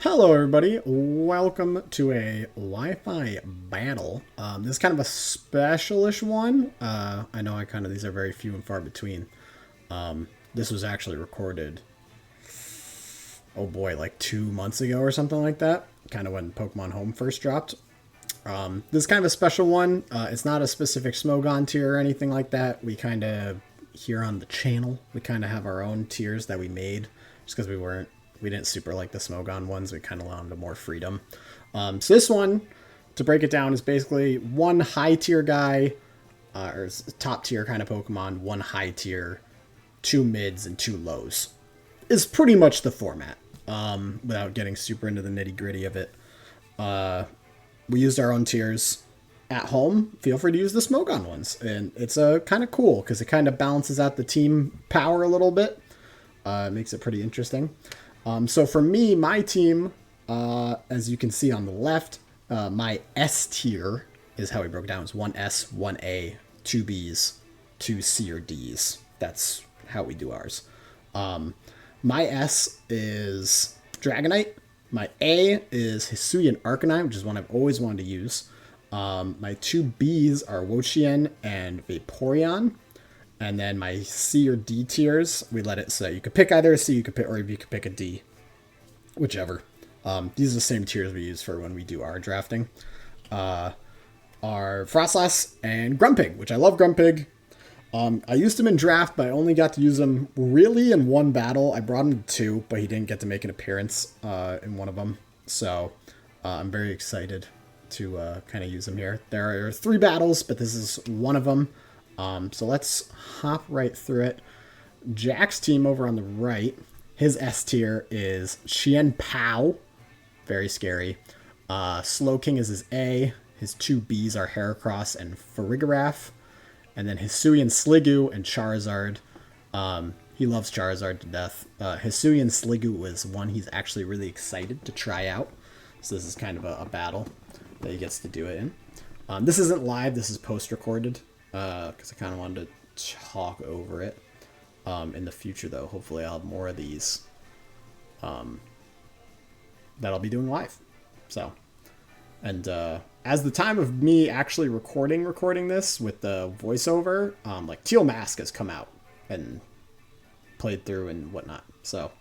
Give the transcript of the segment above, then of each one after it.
Hello everybody, welcome to a Wi-Fi battle. This is kind of a specialish one. I know these are very few and far between. This was actually recorded, oh boy, like 2 months ago or something like that. Kind of when Pokemon Home first dropped. This is kind of a special one. It's not a specific Smogon tier or anything like that. We kind of, here on the channel, we kind of have our own tiers that we made just because we didn't super like the Smogon ones. We kind of allowed them more freedom. So this one, to break it down, is basically one high tier guy, or top tier kind of Pokemon, one high tier, two mids, and two lows. Is pretty much the format, without getting super into the nitty gritty of it. We used our own tiers. At home, feel free to use the Smogon ones. And it's kind of cool because it kind of balances out the team power a little bit. It makes it pretty interesting. So for me, my team, as you can see on the left, my S tier is how we broke it down. It's 1S, 1A, 2 Bs, 2 C or Ds. That's how we do ours. My S is Dragonite. My A is Hisuian Arcanine, which is one I've always wanted to use. My 2 Bs are Wo-Chien and Vaporeon. And then my C or D tiers, we let it say you could pick either a C, or you could pick a D, whichever. These are the same tiers we use for when we do our drafting. Are Frostlass and Grumpig, which I love Grumpig. I used him in draft, but I only got to use him really in one battle. I brought him to 2, but he didn't get to make an appearance in one of them. So I'm very excited to kind of use him here. There are 3 battles, but this is one of them. So let's hop right through it. Jack's team over on the right, his S tier is Chien Pao, very scary. Slowking is his A. His 2 Bs are Heracross and Farigiraf. And then Hisuian Sliggoo and Charizard. He loves Charizard to death. Hisuian Sliggoo is one he's actually really excited to try out. So this is kind of a battle that he gets to do it in. This isn't live, this is post-recorded. Because I kind of wanted to talk over it. In the future, though, hopefully I'll have more of these that I'll be doing live. So, and as the time of me actually recording this with the voiceover, like Teal Mask has come out and played through and whatnot. So,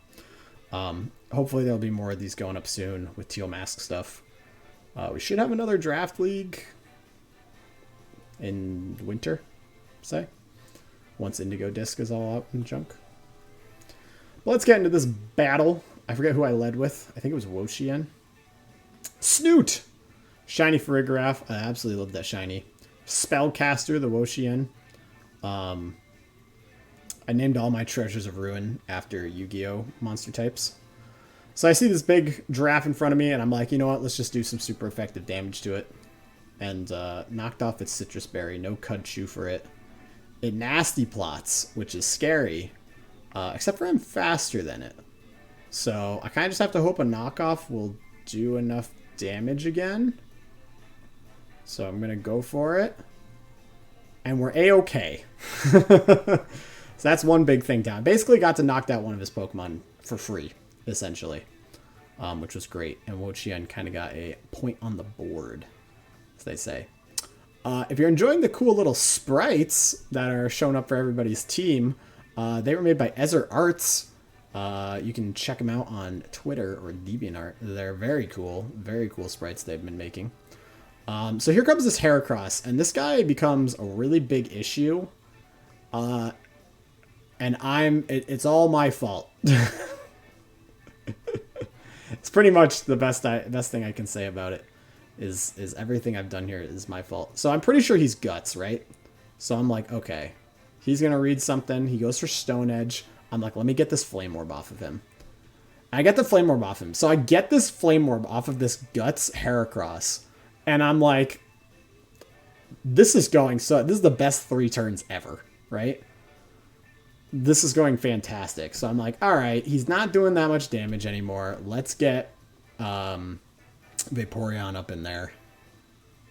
hopefully there'll be more of these going up soon with Teal Mask stuff. We should have another draft league in winter, say, once Indigo Disc is all out and junk. Well, let's get into this battle. I forget who I led with. I think it was Wo-Chien. Snoot! Shiny Farigiraf. I absolutely love that shiny. Spellcaster, the Wo-Chien. I named all my Treasures of Ruin after Yu-Gi-Oh! Monster types. So I see this big giraffe in front of me, and I'm like, you know what? Let's just do some super effective damage to it. And knocked off its Citrus Berry. No Cudchew for it. It nasty plots, which is scary. Except for I'm faster than it. So I kind of just have to hope a knockoff will do enough damage again. So I'm going to go for it. And we're A-okay. So that's one big thing down. Basically got to knock out one of his Pokemon for free, essentially. Which was great. And Wo-Chien kind of got a point on the board, as they say. If you're enjoying the cool little sprites that are showing up for everybody's team, they were made by Ezer Arts. You can check them out on Twitter or DeviantArt. They're very cool sprites they've been making. So here comes this Heracross, and this guy becomes a really big issue. And it's all my fault. It's pretty much the best thing I can say about it. Is everything I've done here is my fault. So I'm pretty sure he's Guts, right? So I'm like, okay. He's going to read something. He goes for Stone Edge. I'm like, let me get this Flame Orb off of him. I get the Flame Orb off him. So I get this Flame Orb off of this Guts Heracross. And I'm like, this is the best 3 turns ever, right? This is going fantastic. So I'm like, all right, he's not doing that much damage anymore. Let's get Vaporeon up in there,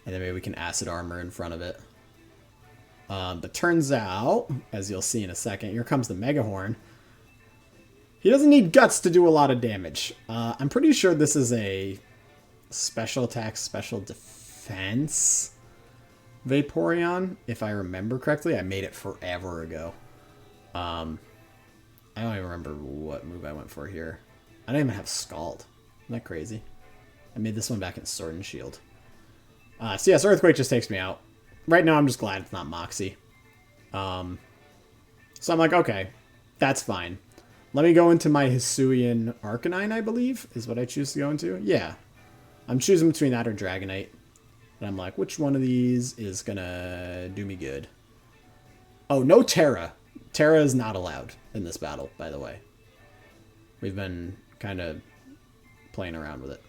and then maybe we can Acid Armor in front of it. But turns out, as you'll see in a second, here comes the Megahorn. He doesn't need guts to do a lot of damage. I'm pretty sure this is a special attack, special defense Vaporeon, if I remember correctly. I made it forever ago. I don't even remember what move I went for here. I don't even have Scald. Isn't that crazy? I made this one back in Sword and Shield. So yes, Earthquake just takes me out. Right now, I'm just glad it's not Moxie. So I'm like, okay, that's fine. Let me go into my Hisuian Arcanine, I believe, is what I choose to go into. Yeah. I'm choosing between that or Dragonite. And I'm like, which one of these is gonna do me good? Oh, no Terra. Terra is not allowed in this battle, by the way. We've been kind of playing around with it.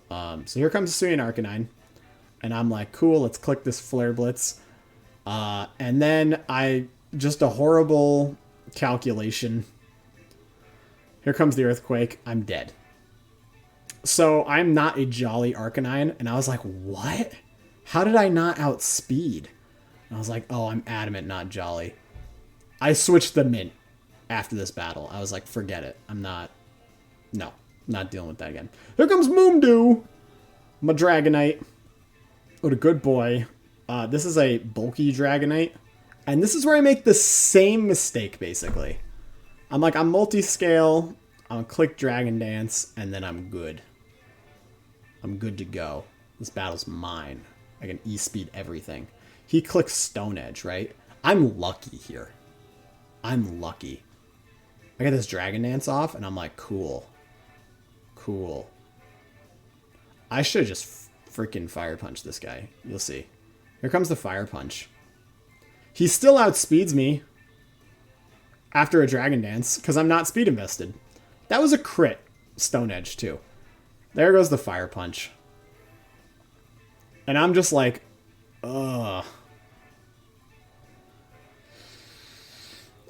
So here comes Hisuian Arcanine. And I'm like, cool, let's click this Flare Blitz. And then just a horrible calculation. Here comes the Earthquake. I'm dead. So I'm not a Jolly Arcanine. And I was like, what? How did I not outspeed? And I was like, oh, I'm adamant not Jolly. I switched the Mint after this battle. I was like, forget it. No, not dealing with that again. Here comes Moondew. I'm a Dragonite. What a good boy. This is a bulky Dragonite. And this is where I make the same mistake, basically. I'm like, I'm multi-scale. I'm gonna click Dragon Dance, and then I'm good. I'm good to go. This battle's mine. I can E-speed everything. He clicks Stone Edge, right? I'm lucky here. I'm lucky. I get this Dragon Dance off, and I'm like, cool. Cool. I should have just freaking Fire Punch this guy. You'll see. Here comes the Fire Punch. He still outspeeds me after a Dragon Dance, because I'm not speed invested. That was a crit Stone Edge, too. There goes the Fire Punch. And I'm just like, ugh.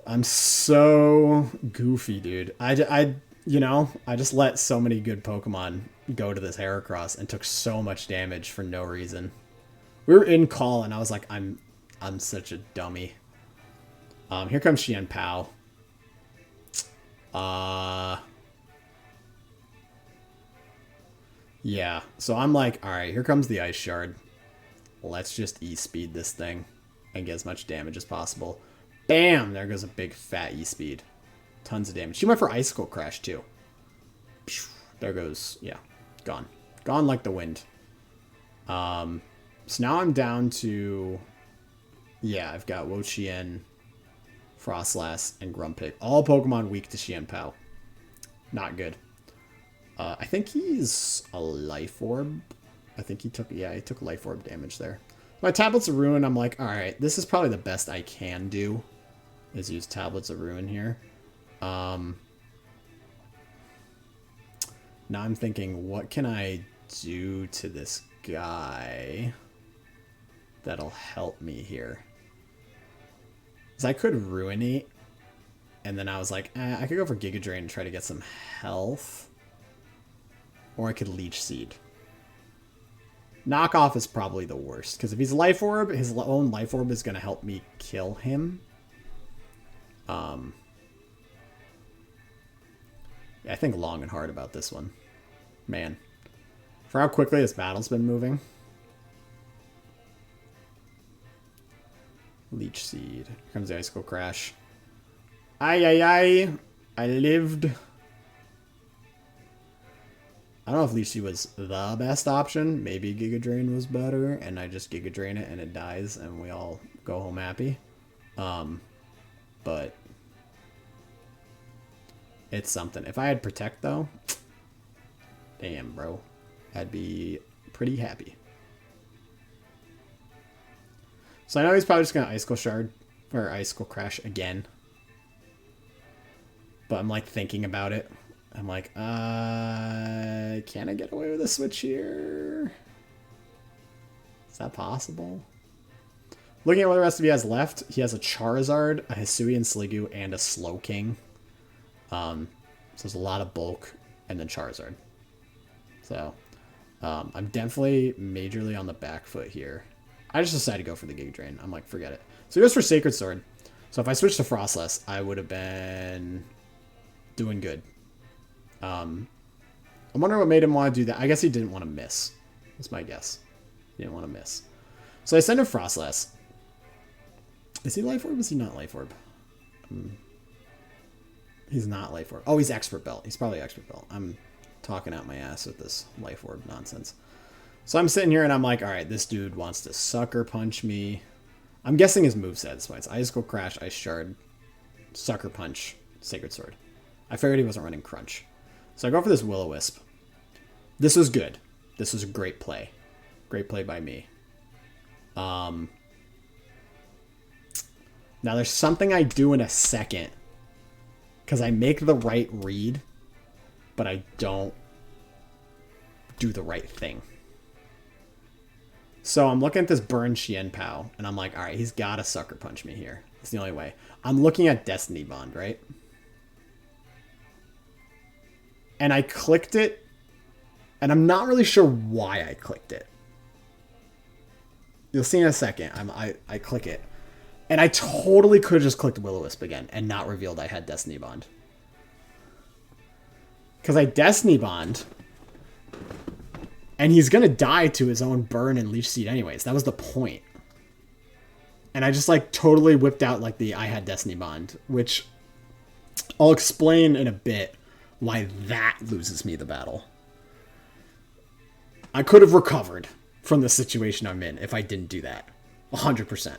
I'm so goofy, dude. I just let so many good Pokemon go to this Heracross and took so much damage for no reason. We were in call, and I was like, I'm such a dummy. Here comes Xian Pao. Yeah, so I'm like, alright, here comes the Ice Shard. Let's just E-speed this thing and get as much damage as possible. Bam! There goes a big fat E-speed. Tons of damage. She went for Icicle Crash, too. There goes, yeah, gone. Gone like the wind. So now I'm down to, yeah, I've got Wo-Chien, Frostlass, and Grumpig. All Pokemon weak to Xian Pao. Not good. I think he's a Life Orb. I think he took Life Orb damage there. My Tablets of Ruin, I'm like, alright, this is probably the best I can do, is use Tablets of Ruin here. Now I'm thinking, what can I do to this guy that'll help me here? Because I could Ruinate, and then I was like, I could go for Giga Drain and try to get some health. Or I could Leech Seed. Knockoff is probably the worst, because if he's Life Orb, his own Life Orb is going to help me kill him. Yeah, I think long and hard about this one. Man. For how quickly this battle's been moving. Leech Seed. Here comes the Icicle Crash. Ay. I lived. I don't know if Leech Seed was the best option. Maybe Giga Drain was better, and I just Giga Drain it and it dies, and we all go home happy. But it's something. If I had Protect, though, damn, bro, I'd be pretty happy. So I know he's probably just going to Icicle Shard, or Icicle Crash again. But I'm, like, thinking about it. I'm like, can I get away with a switch here? Is that possible? Looking at what the rest of he has left, he has a Charizard, a Hisuian Sliggoo, and a Slowking. So there's a lot of bulk, and then Charizard. So, I'm definitely majorly on the back foot here. I just decided to go for the Giga Drain. I'm like, forget it. So he goes for Sacred Sword. So if I switched to Frostlass, I would have been Doing good. I wonder what made him want to do that. I guess he didn't want to miss. That's my guess. He didn't want to miss. So I sent him Frostless. Is he Life Orb? Is he not Life Orb? He's not Life Orb. Oh, he's Expert Belt. He's probably Expert Belt. I'm talking out my ass with this Life Orb nonsense. So I'm sitting here and I'm like, all right, this dude wants to Sucker Punch me. I'm guessing his moveset is why it's Ice Cold Crash, Ice Shard, Sucker Punch, Sacred Sword. I figured he wasn't running Crunch. So I go for this Will-O-Wisp. This was good. This was a great play. Great play by me. Now there's something I do in a second. Because I make the right read, but I don't do the right thing. So I'm looking at this Burn Chien Pao, and I'm like, all right, he's got to Sucker Punch me here. It's the only way. I'm looking at Destiny Bond, right? And I clicked it, and I'm not really sure why I clicked it. You'll see in a second. I click it. And I totally could have just clicked Will-O-Wisp again and not revealed I had Destiny Bond. Because I Destiny Bond, and he's going to die to his own Burn and Leech Seed anyways. That was the point. And I just like totally whipped out like the I had Destiny Bond, which I'll explain in a bit why that loses me the battle. I could have recovered from the situation I'm in if I didn't do that. 100%.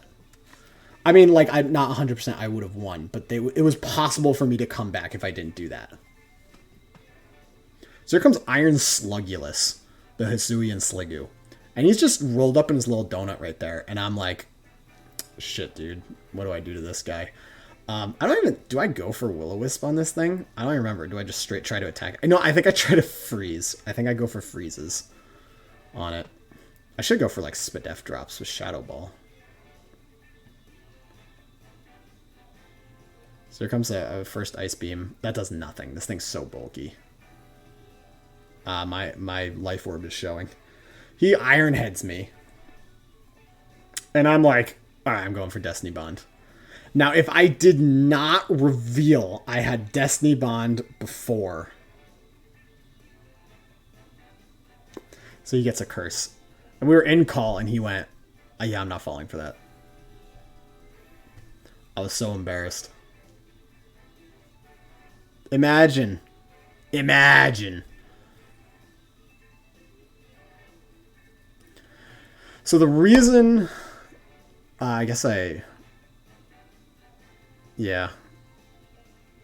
I mean, like, not 100% I would have won, but it was possible for me to come back if I didn't do that. So here comes Iron Slugulus, the Hisuian Sliggoo. And he's just rolled up in his little donut right there. And I'm like, shit, dude. What do I do to this guy? Do I go for Will-O-Wisp on this thing? I don't even remember. Do I just straight try to attack? No, I think I try to freeze. I think I go for freezes on it. I should go for, like, Spadef drops with Shadow Ball. So here comes a first Ice Beam. That does nothing. This thing's so bulky. My Life Orb is showing. He Iron Heads me. And I'm like, alright, I'm going for Destiny Bond. Now, if I did not reveal I had Destiny Bond before. So he gets a curse. And we were in call and he went, oh, yeah, I'm not falling for that. I was so embarrassed. Imagine. So the reason, yeah.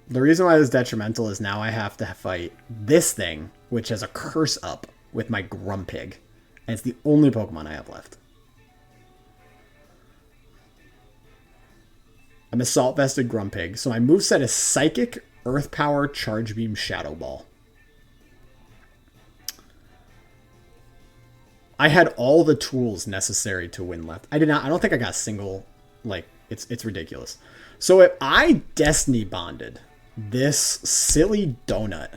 The reason why this is detrimental is now I have to fight this thing, which has a curse up with my Grumpig. And it's the only Pokemon I have left. I'm Assault Vested Grumpig, so my moveset is Psychic, Earth Power, Charge Beam, Shadow Ball. I had all the tools necessary to win left. I don't think I got a single, like, it's ridiculous. So if I Destiny Bonded this silly donut,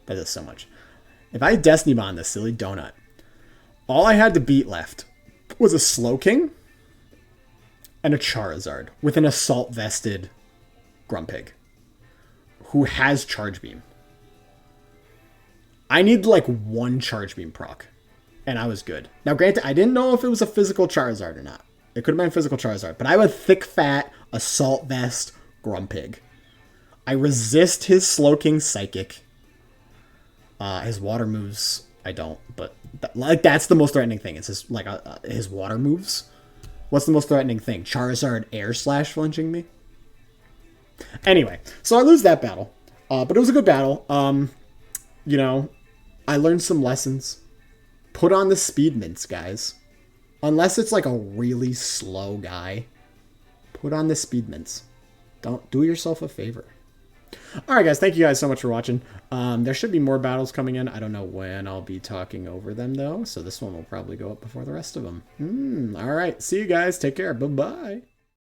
that does so much. If I Destiny Bond this silly donut, all I had to beat left was a Slowking and a Charizard with an Assault Vested Grumpig who has Charge Beam. I need like one Charge Beam proc, and I was good. Now, granted, I didn't know if it was a physical Charizard or not. It could have been a physical Charizard, but I have a thick, fat Assault Vest Grumpig. I resist his Slowking Psychic. His water moves, I don't, but that's the most threatening thing. It's his, his water moves. What's the most threatening thing? Charizard Air Slash flinching me? Anyway, so I lose that battle. But it was a good battle. You know, I learned some lessons. Put on the speed mints, guys. Unless it's like a really slow guy, put on the speed mints. Don't do yourself a favor. Alright guys, thank you guys so much for watching. There should be more battles coming in. I don't know when I'll be talking over them though, so this one will probably go up before the rest of them. Alright, see you guys. Take care. Bye-bye.